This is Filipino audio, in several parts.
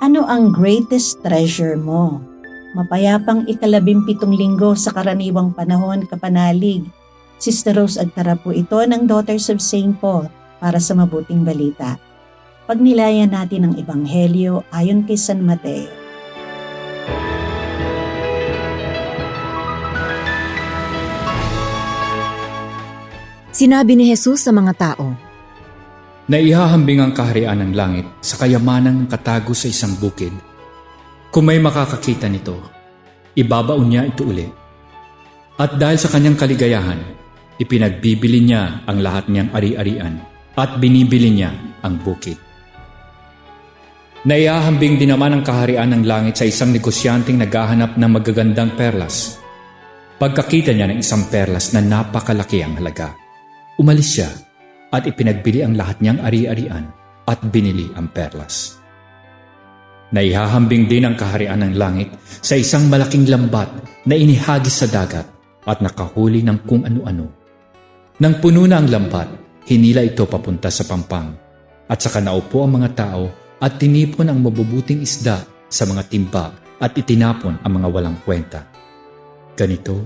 Ano ang greatest treasure mo? Mapayapang ika-17 linggo sa karaniwang panahon, kapanalig. Sister Rose Agtara po ito ng Daughters of St. Paul para sa mabuting balita. Pagnilayan natin ang Ebanghelyo ayon kay San Mateo. Sinabi ni Jesus sa mga tao, Naihahambing ang kaharian ng langit sa kayamanang katago sa isang bukid. Kung may makakakita nito, ibabaon niya ito uli. At dahil sa kanyang kaligayahan, ipinagbibili niya ang lahat niyang ari-arian at binibili niya ang bukid. Naihahambing din naman ang kaharian ng langit sa isang negosyanteng naghahanap ng magagandang perlas. Pagkakita niya ng isang perlas na napakalaki ang halaga, umalis siya at ipinagbili ang lahat niyang ari-arian at binili ang perlas. Naihahambing din ang kaharian ng langit sa isang malaking lambat na inihagis sa dagat at nakahuli ng kung ano-ano. Nang puno na ang lambat, hinila ito papunta sa pampang at saka naupo ang mga tao at tinipon ang mabubuting isda sa mga timba at itinapon ang mga walang kwenta. Ganito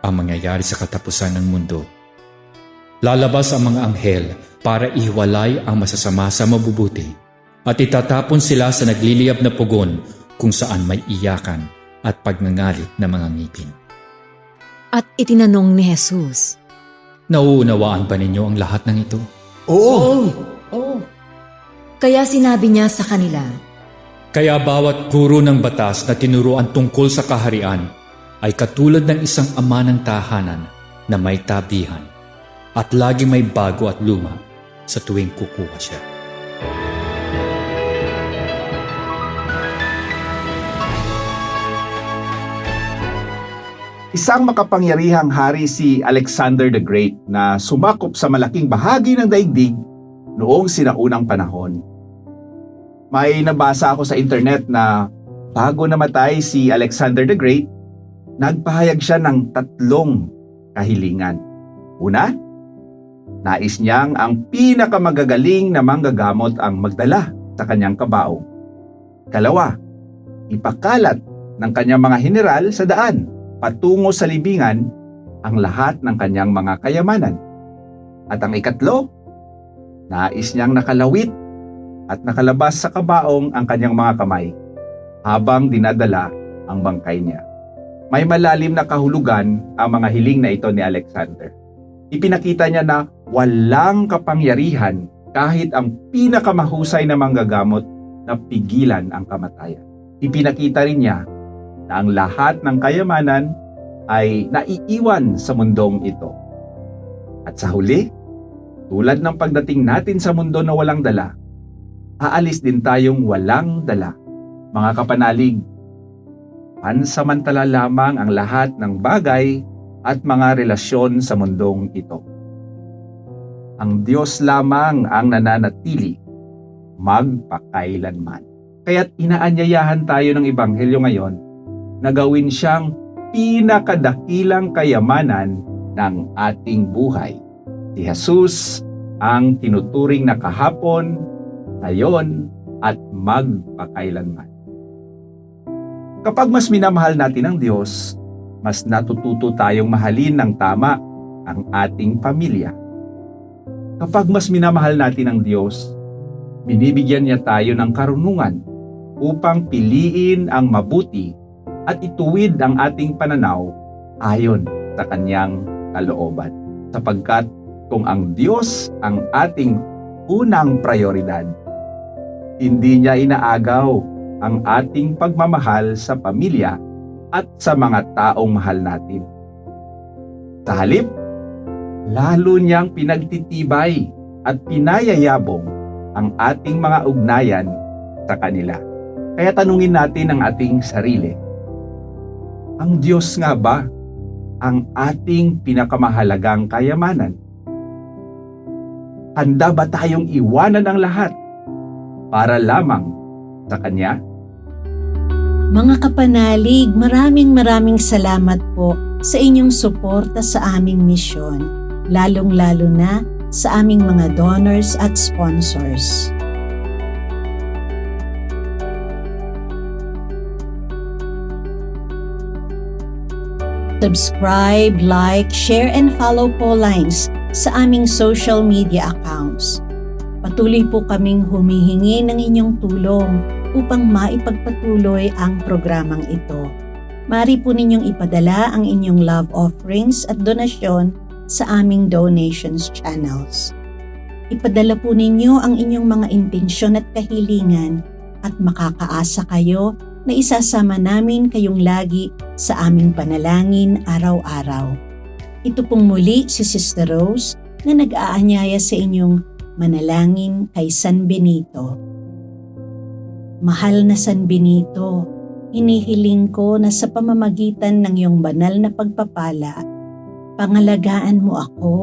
ang mangyayari sa katapusan ng mundo. Lalabas ang mga anghel para ihiwalay ang masasama sa mabubuti at itatapon sila sa nagliliyab na pugon kung saan may iyakan at pagngangalit na mga ngipin. at itinanong ni Jesus, Nauunawaan ba ninyo ang lahat ng ito? Oo. Kaya sinabi niya sa kanila, Kaya bawat guro ng batas na tinuruan tungkol sa kaharian ay katulad ng isang ama ng tahanan na may tabihan at laging may bago at luma sa tuwing kukuha siya. Isang makapangyarihang hari si Alexander the Great na sumakop sa malaking bahagi ng daigdig noong sinaunang panahon. May nabasa ako sa internet na bago namatay si Alexander the Great, nagpahayag siya ng 3 kahilingan. Una, nais niyang ang pinakamagagaling na manggagamot ang magdala sa kanyang kabaong. Kalawa, ipakalat ng kanyang mga general sa daan patungo sa libingan ang lahat ng kanyang mga kayamanan. At ang ikatlo, nais niyang nakalawit at nakalabas sa kabaong ang kanyang mga kamay habang dinadala ang bangkay niya. May malalim na kahulugan ang mga hiling na ito ni Alexander. Ipinakita niya na walang kapangyarihan kahit ang pinakamahusay na manggagamot na pigilan ang kamatayan. Ipinakita rin niya na ang lahat ng kayamanan ay naiiwan sa mundong ito. At sa huli, tulad ng pagdating natin sa mundo na walang dala, aalis din tayong walang dala. Mga kapanalig, pansamantala lamang ang lahat ng bagay at mga relasyon sa mundong ito. Ang Diyos lamang ang nananatili magpakailanman. Kaya't inaanyayahan tayo ng Ebanghelyo ngayon na gawin siyang pinakadakilang kayamanan ng ating buhay. Si Jesus ang tinuturing na kahapon, ngayon, at magpakailanman. Kapag mas minamahal natin ang Diyos, mas natututo tayong mahalin ng tama ang ating pamilya. Kapag mas minamahal natin ang Diyos, binibigyan niya tayo ng karunungan upang piliin ang mabuti at ituwid ang ating pananaw ayon sa kanyang kalooban. Sapagkat kung ang Diyos ang ating unang prioridad, hindi niya inaagaw ang ating pagmamahal sa pamilya at sa mga taong mahal natin. Sa halip, lalo niyang pinagtitibay at pinayayabong ang ating mga ugnayan sa kanila. Kaya tanungin natin ang ating sarili. Ang Diyos nga ba ang ating pinakamahalagang kayamanan? Handa ba tayong iwanan ang lahat para lamang sa Kanya? Mga kapanalig, maraming salamat po sa inyong suporta sa aming misyon, lalong-lalo na sa aming mga donors at sponsors. Subscribe, like, share, and follow po lines sa aming social media accounts. Patuloy po kaming humihingi ng inyong tulong upang maipagpatuloy ang programang ito. Maaari po ninyong ipadala ang inyong love offerings at donasyon sa aming donations channels. Ipadala po ninyo ang inyong mga intensyon at kahilingan at makakaasa kayo na isasama namin kayong lagi sa aming panalangin araw-araw. Ito pong muli si Sister Rose na nag-aanyaya sa inyong manalangin kay San Benito. Mahal na San Benito, hinihiling ko na sa pamamagitan ng iyong banal na pagpapala, pangalagaan mo ako,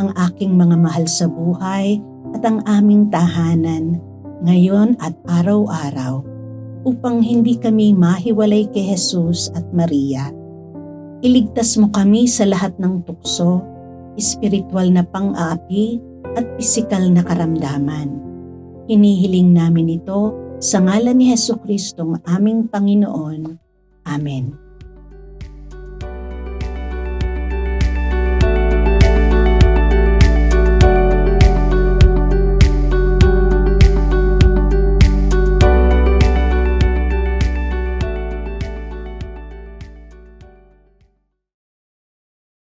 ang aking mga mahal sa buhay at ang aming tahanan ngayon at araw-araw upang hindi kami mahiwalay kay Jesus at Maria. Iligtas mo kami sa lahat ng tukso, espiritual na pang-aapi at pisikal na karamdaman. Hinihiling namin ito sa ngalan ni Jesucristong aming Panginoon. Amen.